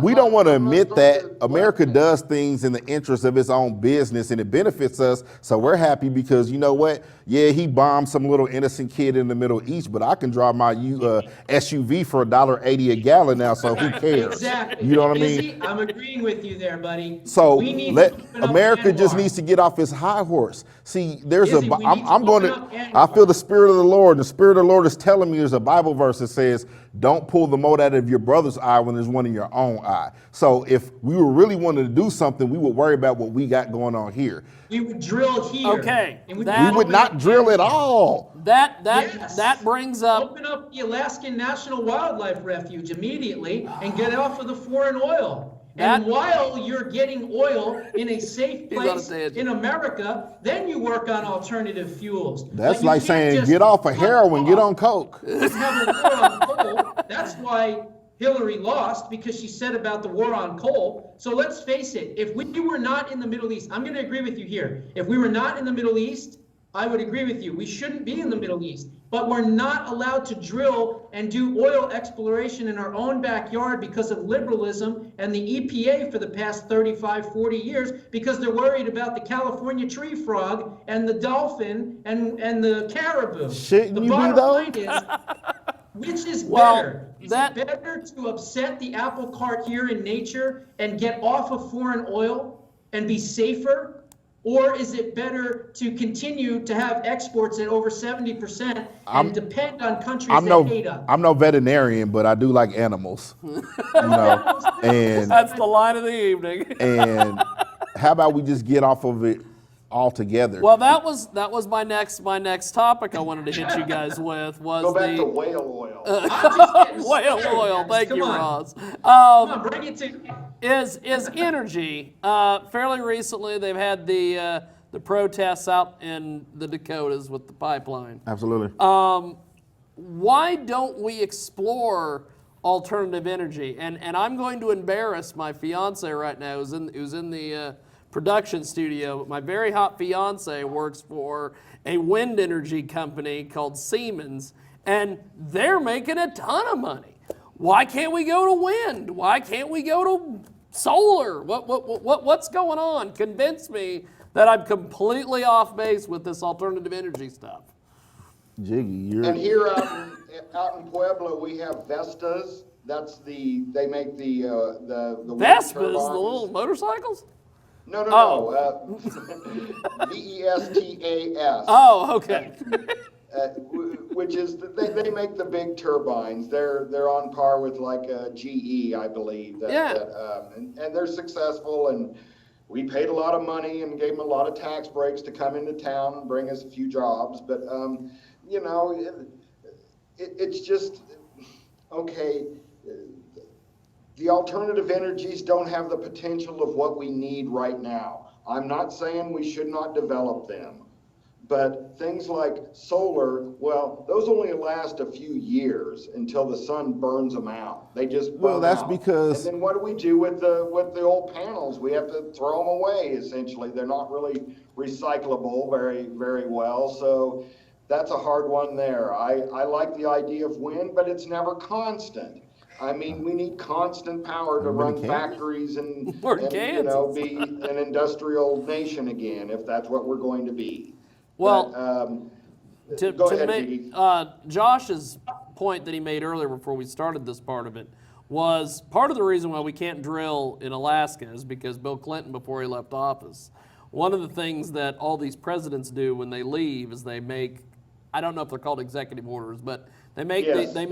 We don't want to admit that America does things in the interest of its own business and it benefits us. So we're happy because you know what? Yeah, he bombed some little innocent kid in the Middle East, but I can drive my SUV for $1.80 a gallon now, so who cares? Exactly. You know what I mean? Izzy, I'm agreeing with you there, buddy. So we need let to open up America just Anwar. needs to get off its high horse. See, there's Izzy, we need to I'm going open to. up I feel Anwar. the Spirit of the Lord. The Spirit of the Lord is telling me there's a Bible verse that says, "Don't pull the mote out of your brother's eye when there's one in your own eye." So if we were really wanting to do something, we would worry about what we got going on here. We would drill here. Okay, and we that- We would not drill at all. That brings up. Open up the Alaskan National Wildlife Refuge immediately and get off of the foreign oil. And That- while you're getting oil in a safe He's on a place tangent. in America, then you work on alternative fuels. That's But you like can't saying, just get off of cut heroin, get off on coke. and have a war on coal. That's why Hillary lost, because she said about the war on coal. So let's face it, if we were not in the Middle East, I'm going to agree with you here. If we were not in the Middle East, I would agree with you. We shouldn't be in the Middle East, but we're not allowed to drill and do oil exploration in our own backyard because of liberalism and the EPA for the past 35, 40 years, because they're worried about the California tree frog and the dolphin and the caribou. Shouldn't the you be, bottom though? line is, which is Well, better? Is it better to upset the apple cart here in nature and get off of foreign oil and be safer? Or is it better to continue to have exports at over 70% and depend on countries that hate us? I'm no veterinarian, but I do like animals. You know, and That's the line of the evening. and how about we just get off of it altogether? Well, that was my next topic I wanted to hit you guys with was Go back to the whale oil. I'm just getting whale started, oil. guys. Thank Come you, on. Ross. Come on, bring it to me. Is energy. Fairly recently, they've had the protests out in the Dakotas with the pipeline. Absolutely. Why don't we explore alternative energy? And I'm going to embarrass my fiance right now, who's in the production studio. My very hot fiance works for a wind energy company called Siemens, and they're making a ton of money. Why can't we go to wind? Why can't we go to solar? What's going on? Convince me that I'm completely off base with this alternative energy stuff. Jiggy, And here out in Pueblo, we have Vestas. They make the wind Vespas, the turbines. little motorcycles? No, Oh. Vestas. Oh, okay. Which is they make the big turbines. They're on par with like a GE, I believe. And they're successful. And we paid a lot of money and gave them a lot of tax breaks to come into town and bring us a few jobs. But you know, it's just okay. The alternative energies don't have the potential of what we need right now. I'm not saying we should not develop them, but things like solar, well, those only last a few years until the sun burns them out. They just burn that's out. because- And then what do we do with the old panels? We have to throw them away, essentially. They're not really recyclable very, very well. So that's a hard one there. I like the idea of wind, but it's never constant. I mean, we need constant power to run factories and you know, be an industrial nation again, if that's what we're going to be. Well, But, go ahead, Dee. Josh's point that he made earlier before we started this part of it was part of the reason why we can't drill in Alaska is because Bill Clinton, before he left office, one of the things that all these presidents do when they leave is they make, I don't know if they're called executive orders, but they make Yes, they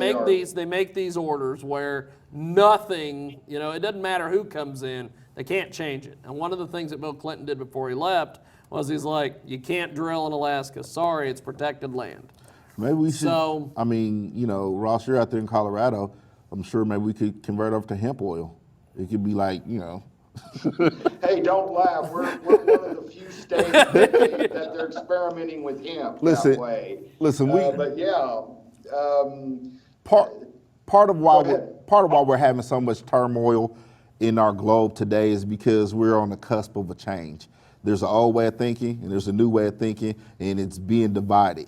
they make these orders where nothing, you know, it doesn't matter who comes in, they can't change it. And one of the things that Bill Clinton did before he left was he's like, you can't drill in Alaska. Sorry, it's protected land. Maybe we should. So- I mean, you know, Ross, you're out there in Colorado. I'm sure maybe we could convert over to hemp oil. It could be like, you know. Hey, don't laugh. We're one of the few states that they're experimenting with hemp that way. Listen, but yeah. Part of why Go ahead. we're having so much turmoil in our globe today is because we're on the cusp of a change. There's an old way of thinking and there's a new way of thinking, and it's being divided.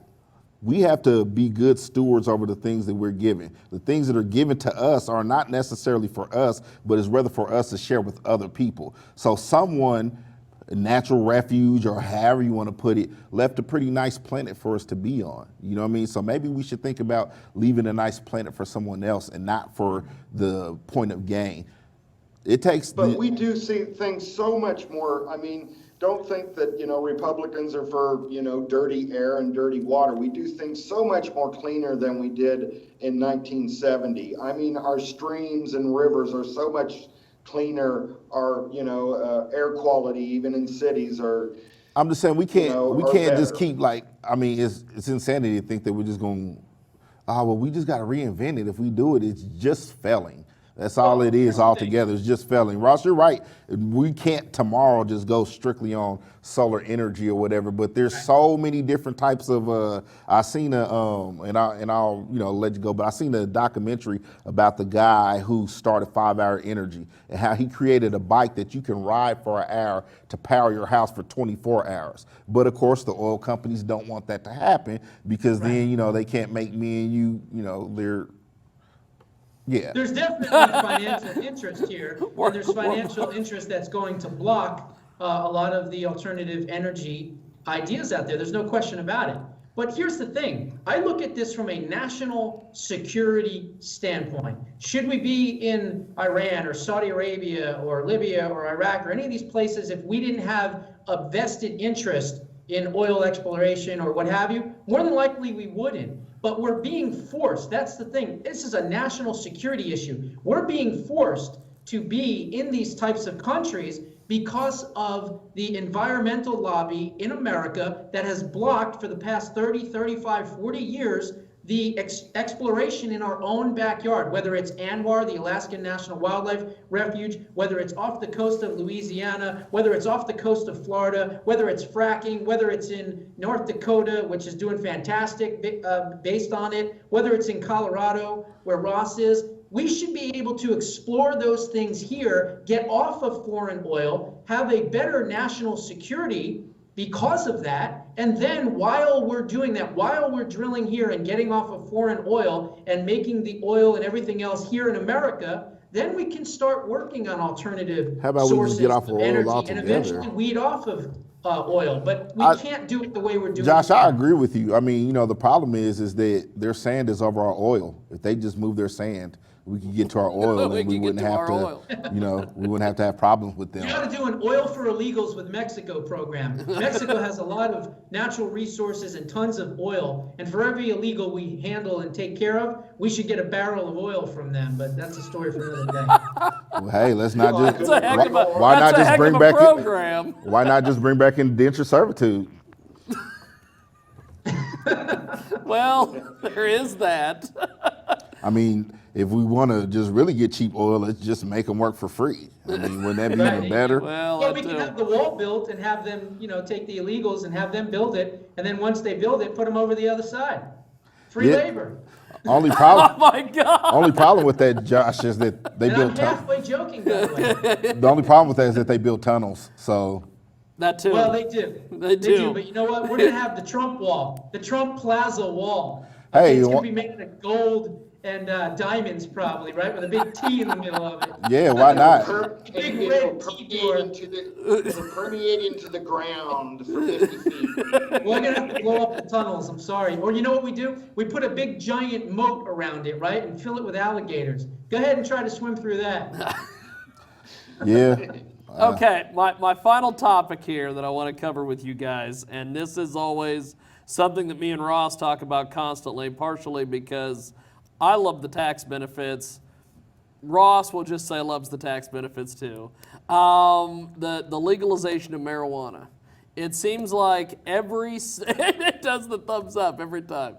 We have to be good stewards over the things that we're given. The things that are given to us are not necessarily for us, but it's rather for us to share with other people. So someone natural refuge, or however you want to put it, left a pretty nice planet for us to be on. You know what I mean? So maybe we should think about leaving a nice planet for someone else and not for the point of gain. It takes. But we do see things so much more. I mean, don't think that, Republicans are for, dirty air and dirty water. We do things so much more cleaner than we did in 1970. I mean, our streams and rivers are so much cleaner. Our, air quality, even in cities, are. I'm just saying we can't just better. keep like. I mean, it's insanity to think that we're just going. We just got to reinvent it. If we do it, it's just failing. That's all it is altogether. It's just failing. Ross, you're right. We can't tomorrow just go strictly on solar energy or whatever. But there's so many different types of. I seen I'll let you go. But I seen a documentary about the guy who started 5 Hour Energy and how he created a bike that you can ride for an hour to power your house for 24 hours. But of course, the oil companies don't want that to happen because then they can't make me and you. They're. Yeah. There's definitely financial interest here, and there's financial interest that's going to block a lot of the alternative energy ideas out there. There's no question about it. But here's the thing. I look at this from a national security standpoint. Should we be in Iran or Saudi Arabia or Libya or Iraq or any of these places if we didn't have a vested interest in oil exploration or what have you? More than likely we wouldn't. But we're being forced. That's the thing. This is a national security issue. We're being forced to be in these types of countries because of the environmental lobby in America that has blocked for the past 30, 35, 40 years the exploration in our own backyard, whether it's ANWR, the Alaskan National Wildlife Refuge, whether it's off the coast of Louisiana, whether it's off the coast of Florida, whether it's fracking, whether it's in North Dakota, which is doing fantastic based on it, whether it's in Colorado, where Ross is. We should be able to explore those things here, get off of foreign oil, have a better national security because of that. And then while we're doing that, while we're drilling here and getting off of foreign oil and making the oil and everything else here in America, then we can start working on alternative How about we just get off of oil energy altogether? and eventually weed off of oil. But we can't do it the way we're doing Josh, it now. I agree with you. I mean, the problem is that their sand is over our oil. If they just move their sand, we could get to our oil and we wouldn't have to, we wouldn't have to have problems with them. You got to do an oil for illegals with Mexico program. Mexico has a lot of natural resources and tons of oil. And for every illegal we handle and take care of, we should get a barrel of oil from them. But that's a story for another day. Well, hey, let's not just. Why not just bring back program? Why not just bring back indentured servitude? Well, there is that. I mean, if we want to just really get cheap oil, let's just make them work for free. I mean, wouldn't that be even better? Well, we can have the wall built and have them, take the illegals and have them build it. And then once they build it, put them over the other side. Free labor. Only problem. Oh my God. Only problem with that, Josh, is that they build I'm halfway joking, by the way. The only problem with that is that they build tunnels. So. That too. Well, they do. They do. But you know what? We're going to have the Trump wall, the Trump Plaza wall. Hey, it's going to be made of gold and diamonds, probably, right? With a big T in the middle of it. Yeah, why not? It'll permeate into the ground for 50 feet. We're going to have to blow up the tunnels. I'm sorry. Or you know what we do? We put a big giant moat around it, right? And fill it with alligators. Go ahead and try to swim through that. Yeah. Okay, my final topic here that I want to cover with you guys, and this is always something that me and Ross talk about constantly, partially because I love the tax benefits. Ross will just say loves the tax benefits too. The legalization of marijuana. It seems like it does the thumbs up every time.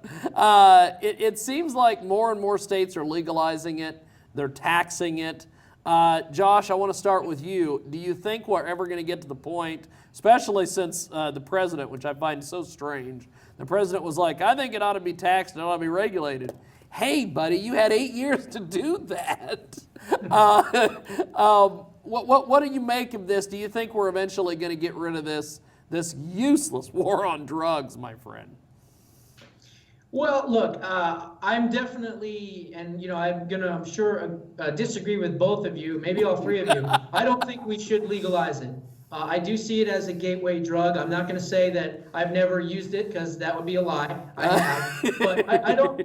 It seems like more and more states are legalizing it. They're taxing it. Josh, I want to start with you. Do you think we're ever going to get to the point, especially since the president, which I find so strange, the president was like, I think it ought to be taxed and it ought to be regulated. Hey, buddy, you had 8 years to do that. What do you make of this? Do you think we're eventually going to get rid of this useless war on drugs, my friend? Well, look, I'm definitely, and I'm sure disagree with both of you, maybe all three of you. I don't think we should legalize it. I do see it as a gateway drug. I'm not going to say that I've never used it because that would be a lie. I have, but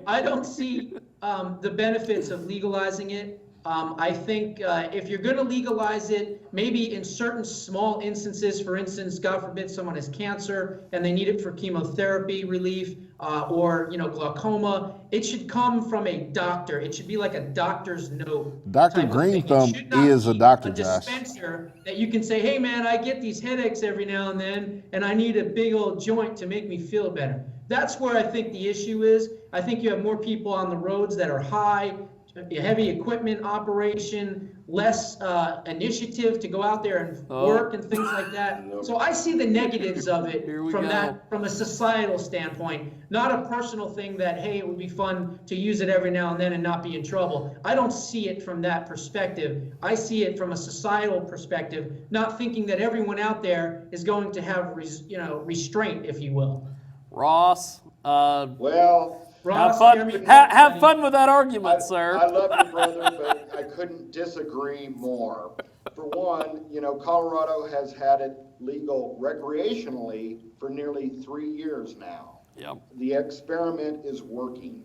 I don't see the benefits of legalizing it. I think if you're going to legalize it, maybe in certain small instances, for instance, God forbid someone has cancer and they need it for chemotherapy relief, or glaucoma, it should come from a doctor. It should be like a doctor's note. Dr. type of thing. Green Thumb It should not is a be doctor, a Josh. dispenser that you can say, hey man, I get these headaches every now and then, and I need a big old joint to make me feel better. That's where I think the issue is. I think you have more people on the roads that are high, heavy equipment operation, less initiative to go out there and work and things like that. So I see the negatives of it from a societal standpoint, not a personal thing that, hey, it would be fun to use it every now and then and not be in trouble. I don't see it from that perspective. I see it from a societal perspective, not thinking that everyone out there is going to have restraint, if you will. Ross, Well, Ross, have fun with that argument, sir. I love you, brother, but I couldn't disagree more. For one, Colorado has had it legal recreationally for nearly 3 years now. Yep. The experiment is working.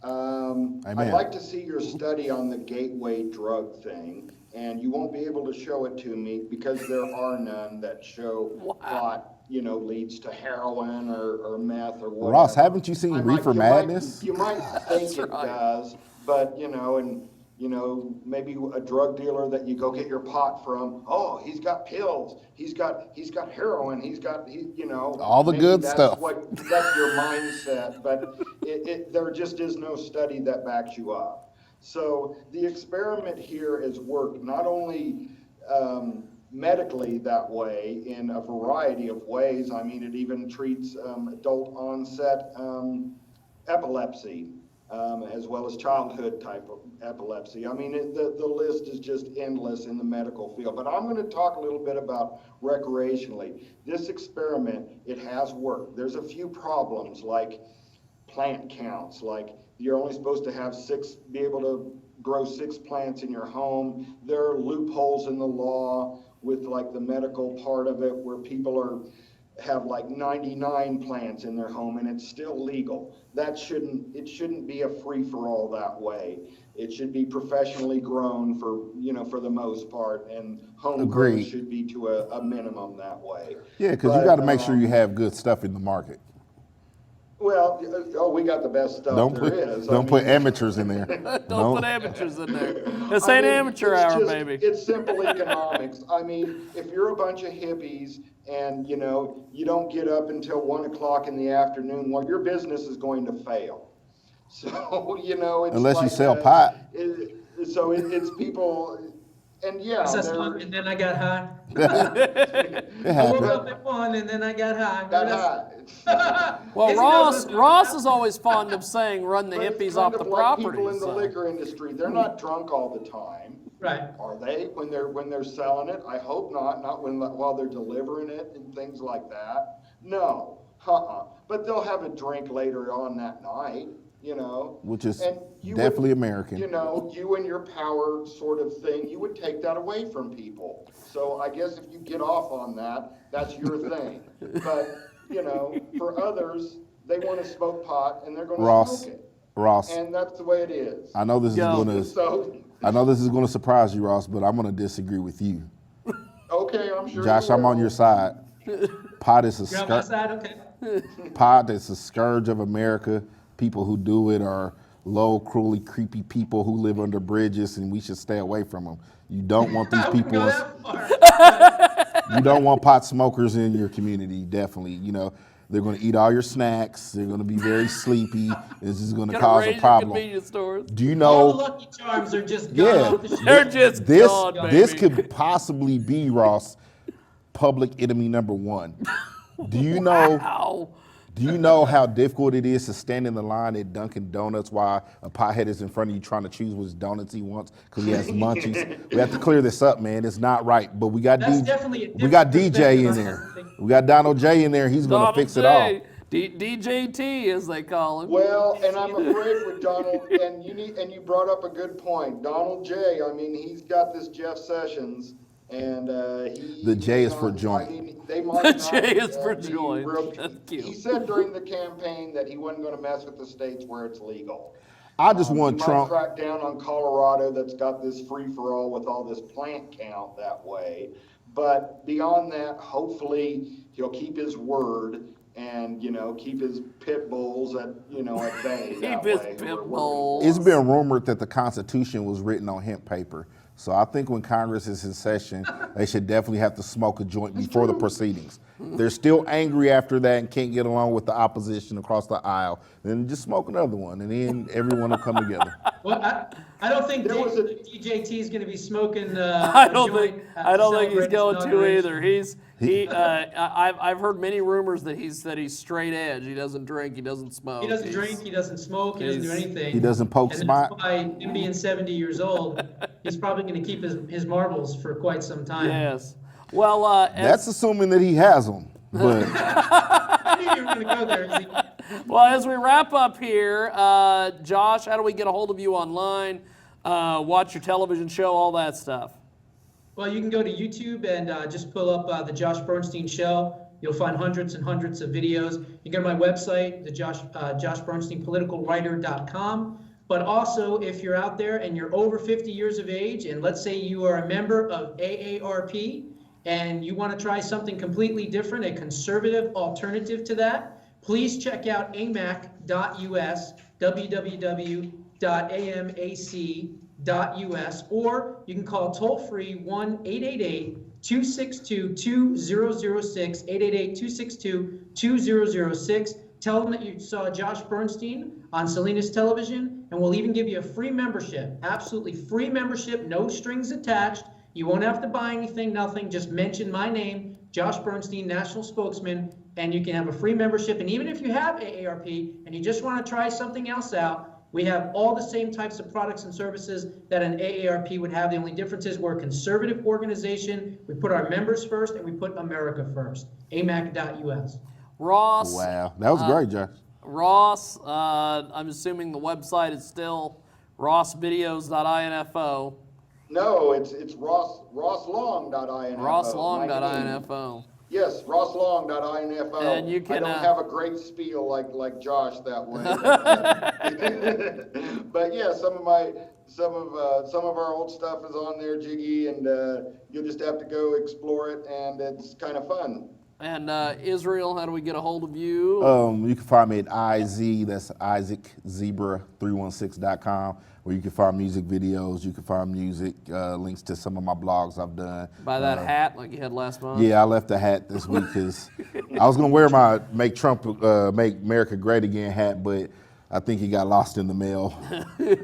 Amen. I'd like to see your study on the gateway drug thing, and you won't be able to show it to me because there are none that show pot leads to heroin or meth or whatever. Ross, haven't you seen Reefer Madness? You might think it does, but maybe a drug dealer that you go get your pot from, oh, he's got pills, he's got heroin, all the good stuff. That's your mindset, but there just is no study that backs you up. So the experiment here has worked not only medically that way in a variety of ways. I mean, it even treats adult onset epilepsy as well as childhood type of epilepsy. I mean, the list is just endless in the medical field. But I'm going to talk a little bit about recreationally. This experiment, it has worked. There's a few problems like plant counts, like you're only supposed to be able to grow 6 plants in your home. There are loopholes in the law with like the medical part of it where people have like 99 plants in their home and it's still legal. It shouldn't be a free-for-all that way. It should be professionally grown for the most part, and home grown should be to a minimum that way. Yeah, because you got to make sure you have good stuff in the market. Well, we got the best stuff there is. Don't put amateurs in there. Don't put amateurs in there. This ain't amateur hour, baby. It's simple economics. I mean, if you're a bunch of hippies and, you don't get up until 1 o'clock in the afternoon, well, your business is going to fail. So, it's unless like you sell pot. It's people... And and then I got high. It I woke up at 1 and then I got high. Well, Ross is always fond of saying, "Run the hippies off the property." People in the liquor industry, they're not drunk all the time, right? Are they when they're selling it? I hope not. Not while they're delivering it and things like that. No, But they'll have a drink later on that night. Which is definitely American. You and your power sort of thing, you would take that away from people. So I guess if you get off on that, that's your thing. But, for others, they want to smoke pot and they're going to smoke it. Ross. And that's the way it is. I know this is going to surprise you, Ross, but I'm going to disagree with you. Okay, I'm sure. Josh, I'm on your side. Pot is a You're on my side, okay. Pot is a scourge of America. People who do it are low, cruelly creepy people who live under bridges, and we should stay away from them. You don't want these people. You don't want pot smokers in your community. Definitely, they're going to eat all your snacks. They're going to be very sleepy. This is going to cause a problem. Do you know? All the Lucky Charms are just gone off the they're just gone, baby. This could possibly be, Ross, public enemy number 1. Do you know? Wow. Do you know how difficult it is to stand in the line at Dunkin' Donuts while a pothead is in front of you trying to choose which donuts he wants because he has munchies? We have to clear this up, man. It's not right. But we got DJ in there. We got Donald J in there. He's going to fix it all. DJT, as they call him. Well, and I'm afraid with Donald, and you brought up a good point. Donald J. I mean, he's got this Jeff Sessions And The J is for joint. The J is for joint. That's He cute. said during the campaign that he wasn't going to mess with the states where it's legal. I just want he Trump. might crack down on Colorado that's got this free-for-all with all this plant count that way. But beyond that, hopefully he'll keep his word and, keep his pit bulls at bay. Keep his pit bulls. It's been rumored that the Constitution was written on hemp paper. So I think when Congress is in session, they should definitely have to smoke a joint before the proceedings. They're still angry after that and can't get along with the opposition across the aisle. Then just smoke another one, and then everyone will come together. Well, I don't think There was a- DJT is going to be smoking. I don't think he's going to either. I've heard many rumors that he's straight edge. He doesn't drink. He doesn't smoke. He doesn't drink. He doesn't smoke. He doesn't do anything. He doesn't poke and spot. that's why him being 70 years old, he's probably going to keep his marbles for quite some time. Yes. Well, That's assuming that he has them. But I knew you were going to go there. well, as we wrap up here, Josh, how do we get a hold of you online? Watch your television show, all that stuff. Well, you can go to YouTube and just pull up the Josh Bernstein Show. You'll find hundreds and hundreds of videos. You can go to my website, the Josh Bernstein politicalwriter.com. But also, if you're out there and you're over 50 years of age, and let's say you are a member of AARP, and you want to try something completely different, a conservative alternative to that, please check out amac.us, www.amac.us, or you can call toll-free 1-888-262-2006, 888-262-2006. Tell them that you saw Josh Bernstein on Salina's television, and we'll even give you a free membership, absolutely free membership, no strings attached. You won't have to buy anything, nothing. Just mention my name, Josh Bernstein, national spokesman, and you can have a free membership. And even if you have AARP and you just want to try something else out, we have all the same types of products and services that an AARP would have. The only difference is we're a conservative organization. We put our members first, and we put America first. amac.us. Ross. wow, that was great, Josh. Ross, I'm assuming the website is still rossvideos.info. No, it's rosslong.info. Rosslong.info. Yes, rosslong.info. And you can, I don't have a great spiel like Josh that way. But yeah, some of our old stuff is on there, Jiggy, and you'll just have to go explore it, and it's kind of fun. And Israel, how do we get a hold of you? You can find me at that's IsaacZebra316.com, where you can find music videos, you can find music, links to some of my blogs I've done. By that hat like you had last month? Yeah, I left the hat this week because I was going to wear my Make America Great Again hat, but I think it got lost in the mail.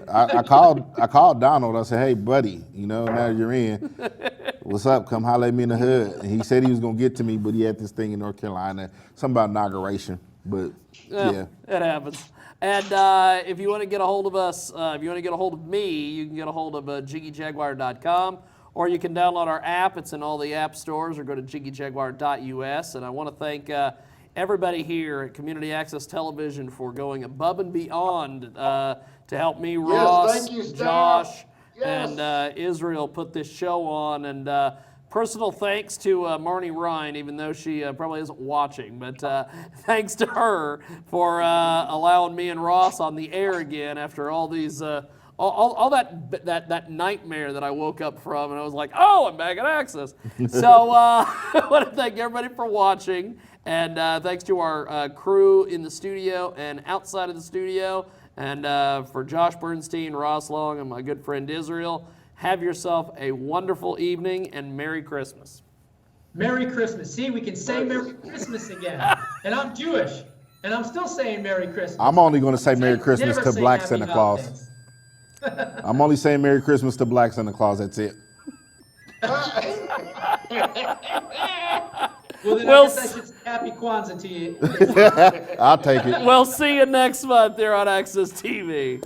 I called Donald. I said, hey, buddy, now that you're in, what's up? Come holler at me in the hood. And he said he was going to get to me, but he had this thing in North Carolina, something about inauguration. But yeah. It happens. And if you want to get a hold of us, if you want to get a hold of me, you can get a hold of jiggyjaguar.com, or you can download our app. It's in all the app stores, or go to jiggyjaguar.us. And I want to thank everybody here at Community Access Television for going above and beyond to help me, Ross, thank you, Josh, Yes. and Israel put this show on. And personal thanks to Marnie Ryan, even though she probably isn't watching, but thanks to her for allowing me and Ross on the air again after all these, all that nightmare that I woke up from, and I was like, oh, I'm back at Access. So I want to thank everybody for watching, and thanks to our crew in the studio and outside of the studio, and for Josh Bernstein, Ross Long, and my good friend Israel. Have yourself a wonderful evening, and Merry Christmas. Merry Christmas. See, we can say Merry Christmas again. And I'm Jewish, and I'm still saying Merry Christmas. I'm only going to say Merry Never Christmas to say Black Happy Santa Claus. Holidays. I'm only saying Merry Christmas to Black Santa Claus. That's it. Well, then Well, I guess I should say Happy Kwanzaa to you. I'll take it. We'll see you next month here on Access TV.